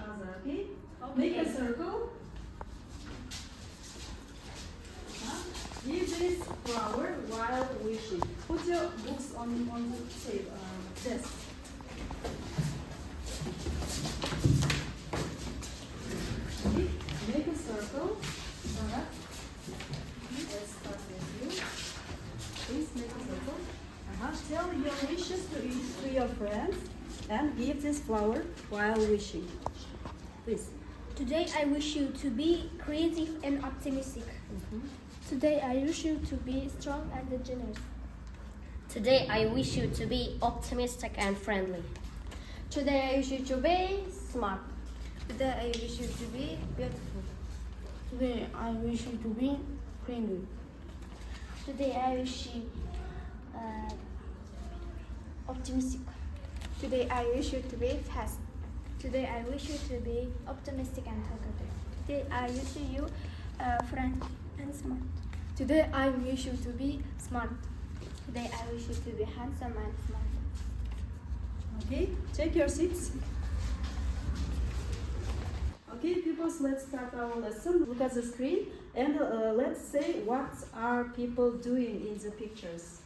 other, okay? Make a circle. Give this flower while wishing. Put your books on the table, desk. Okay. Make a circle. Let's start with you. Please make a circle. Tell your wishes to your friends and give this flower while wishing. Please. Today I wish you to be creative and optimistic. Today I wish you to be strong and generous. Today I wish you to be optimistic and friendly. Today I wish you to be smart. Today I wish you to be beautiful. Today I wish you to be friendly. Today I wish you optimistic. Today I wish you to be fast. Today I wish you to be optimistic and talkative. Today I wish you friendly and smart. Today I wish you to be smart. Today I wish you to be handsome and smart. Okay, take your seats. Okay, pupils, let's start our lesson. Look at the screen and let's say what are people doing in the pictures.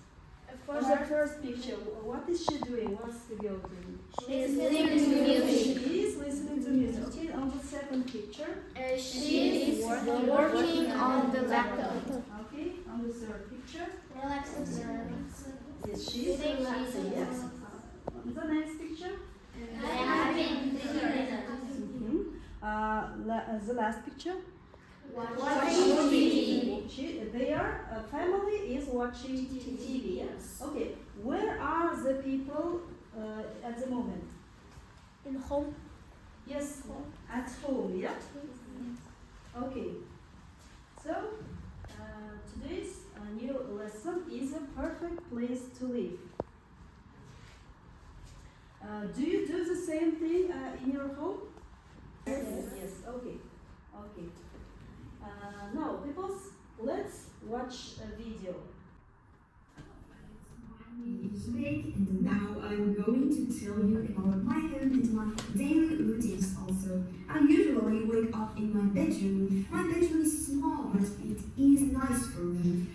For the first picture, what is she doing? What's the girl doing? She is listening to music. She is listening to music. Okay, on the second picture. She is working on the laptop. Okay, on the third picture. Relaxing. Yes, she is relaxing. Yes. On the next picture. The last picture. Watching TV. Their family is watching TV. Yes. Okay. Where are the people at the moment? In home. Yes. At home. Yeah. Okay. So today's new lesson is a perfect place to live. Do you do the same thing in your home? Yes. Okay. Okay. Now, people, let's watch a video. It's late and now I'm going to tell you about my home and my daily routines also. I usually wake up in my bedroom. My bedroom is small but it is nice for me.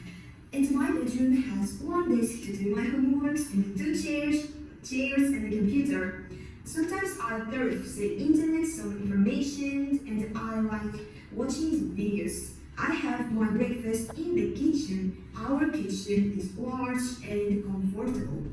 And my bedroom has one desk to do my homeworks and two chairs and a computer. Sometimes I surf the internet some information and I like watching videos. I have my breakfast in the kitchen. Our kitchen is large and comfortable.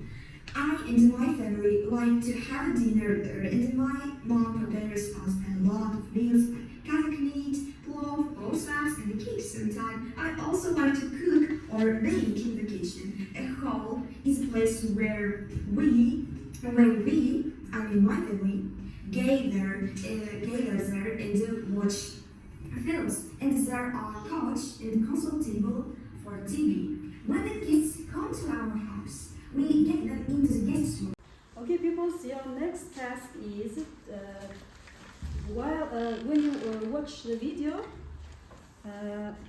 I and my family like to have dinner there and my mom prepares us a lot of meals like kazakh meat, plov, bolsas and cakes sometimes. I also like to cook or bake in the kitchen. A hall is a place where we, I mean my family, gather there and watch films, and there are couch and console table for TV. When the kids come to our house, we get them into the games room. Okay, people, your next task is when you watch the video,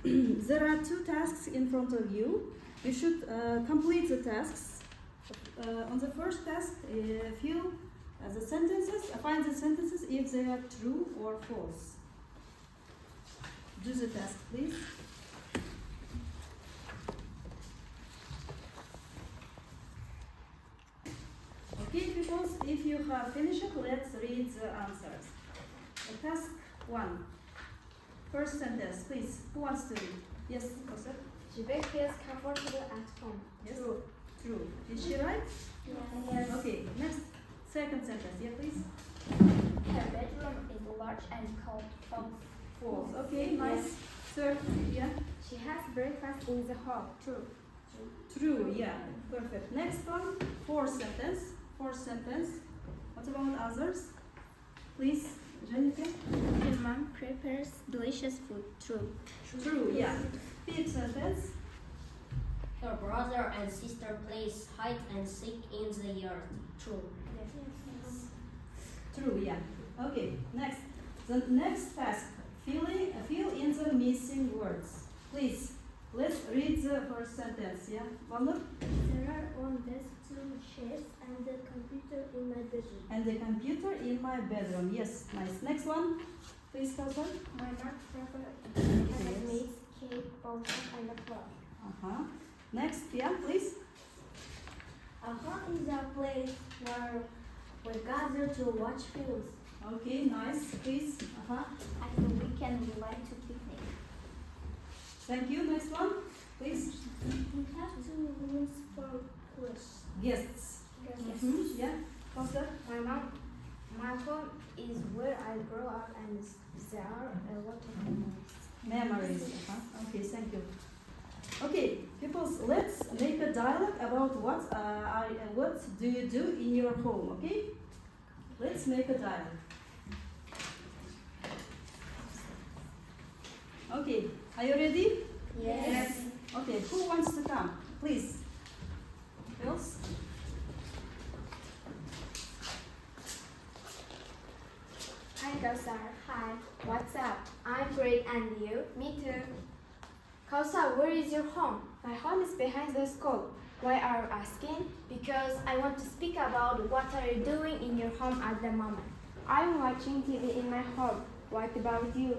there are two tasks in front of you. You should complete the tasks. On the first task, fill the sentences, find the sentences if they are true or false. Do the task, please. Okay, people, if you have finished, let's read the answers. Task 1. First sentence, please. Who wants to read? Yes, Joseph? She feels comfortable at home. Yes? True. Is she right? Yes. Okay, next. Second sentence, yeah, please. Her bedroom is large and cold. False. Okay, nice. Third, yeah. She has breakfast in the hall. True. True, yeah. Perfect. Next one, fourth sentence. What about others? Please, Jennifer. Her mom prepares delicious food. True. True, yeah. Fifth sentence. Her brother and sister plays hide and seek in the yard. True. True, yeah. Okay, next. The next task, fill in the missing words. Please, Let's read the first sentence. Yeah, Vanur? There are on desk 2 chairs and the computer in my bedroom. And the computer in my bedroom. Yes, nice. Next one, please, Kausar. My mom prepared meats, cake, bowls, and a flower. Next, yeah, please. A home is a place where we gather to watch films. Okay, nice. Please. At the weekend, we like to picnic. Thank you. Next one, please. We have 2 rooms for Guests. Yeah, Kausar. My home is where I grew up and there are a lot of Memories. Okay, thank you. Okay, people, let's make a dialogue about what do you do in your home, okay? Let's make a dialogue. Okay, are you ready? Yes. Okay, who wants to come? Please. Girls? Hi, Kausar. Hi. What's up? I'm great, and you? Me too. Kausar, where is your home? My home is behind the school. Why are you asking? Because I want to speak about what are you doing in your home at the moment. I'm watching TV in my home. What about you?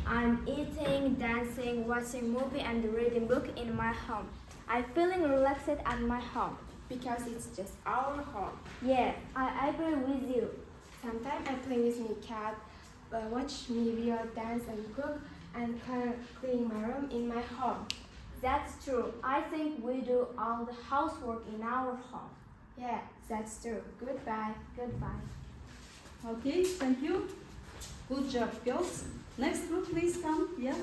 I'm eating, dancing, watching movie, and reading book in my home. I'm feeling relaxed at my home because it's just our home. Yeah, I agree with you. Sometimes I play with my cat, watch movie, dance and cook, and clean my room in my home. That's true. I think we do all the housework in our home. Yeah, that's true. Goodbye. Goodbye. Okay, thank you. Good job, girls. Next group, please come. Yeah.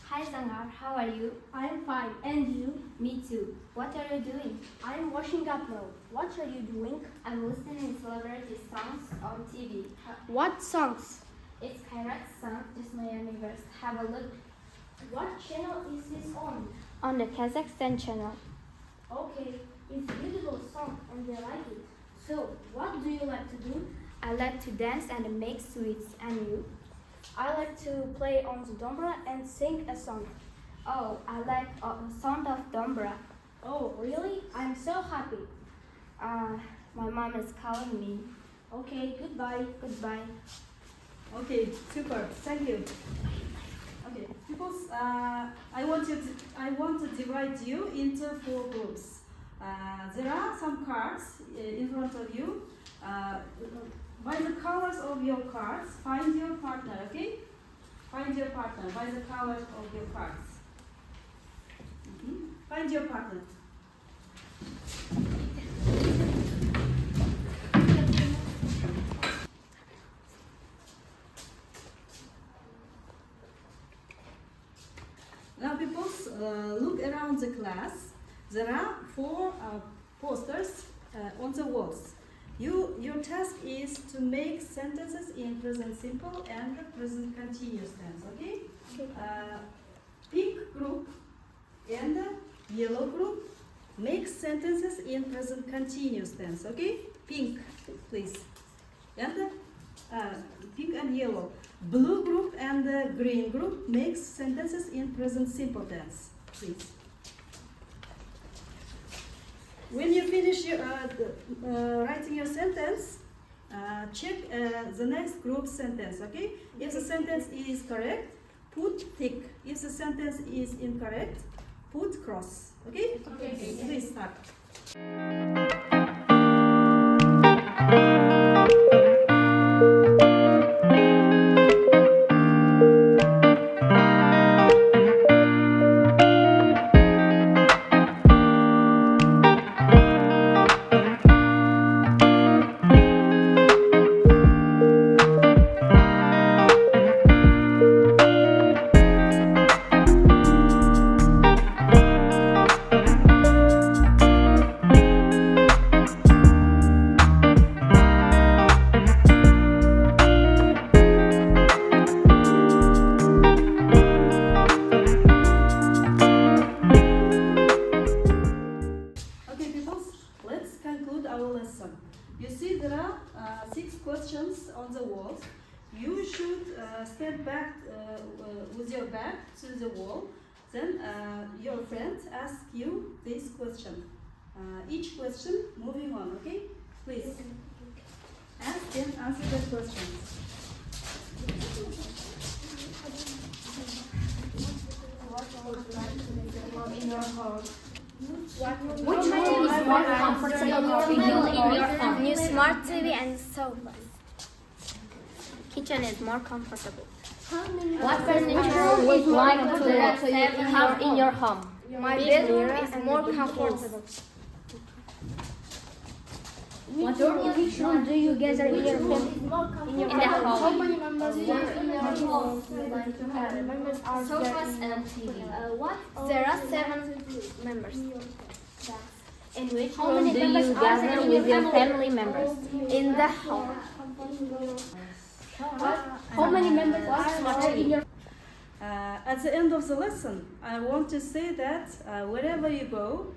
Hi Zangar, how are you? I'm fine. And you? Me too. What are you doing? I'm washing up clothes. What are you doing? I'm listening to celebrity songs on TV. What songs? It's Kairat's song, Just My Universe. Have a look. What channel is this on? On the Kazakhstan channel. Okay, it's a beautiful song and I like it. So, what do you like to do? I like to dance and make sweets. And you? I like to play on the dombra and sing a song. Oh, I like the sound of dombra. Oh, really? I'm so happy. My mom is calling me. Okay, goodbye. Goodbye. Okay, super. Thank you. Okay, people, I want to divide you into 4 groups. There are some cards in front of you. By the colors of your cards, find your partner, okay? Find your partner by the colors of your cards. Find your partner. Now, people, look around the class. There are 4 posters on the walls. Your task is to make sentences in present simple and present continuous tense, okay? Pink group and yellow group make sentences in present continuous tense, okay? Pink, please. And pink and yellow. Blue group and green group makes sentences in present simple tense, please. When you finish writing your sentence, check the next group sentence, okay? If the sentence is correct, put tick. If the sentence is incorrect, put cross, okay? Okay. Please start. You see there are 6 questions on the walls. you should stand back with your back to the wall. Then your friend asks you this question. Each question moving on, okay? Please ask and answer the questions. Which home is more comfortable to you in your home? New smart TV and sofa. Kitchen is more comfortable. What furniture would you like to have in your home? My bedroom is more comfortable. What furniture do you gather in your home? In the home? How many members are in your home? Members are Sofas and TV. There are 7 members. In which room do you gather with your family members? In the home. How many members are in your At the end of the lesson, I want to say that wherever you go,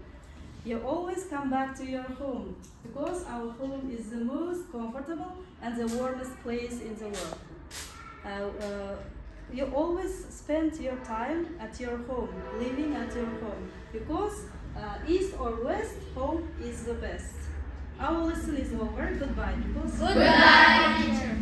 you always come back to your home, because our home is the most comfortable and the warmest place in the world. You always spend your time at your home, living at your home, because east or west, home is the best. Our lesson is over. Goodbye, people. Goodbye, teacher.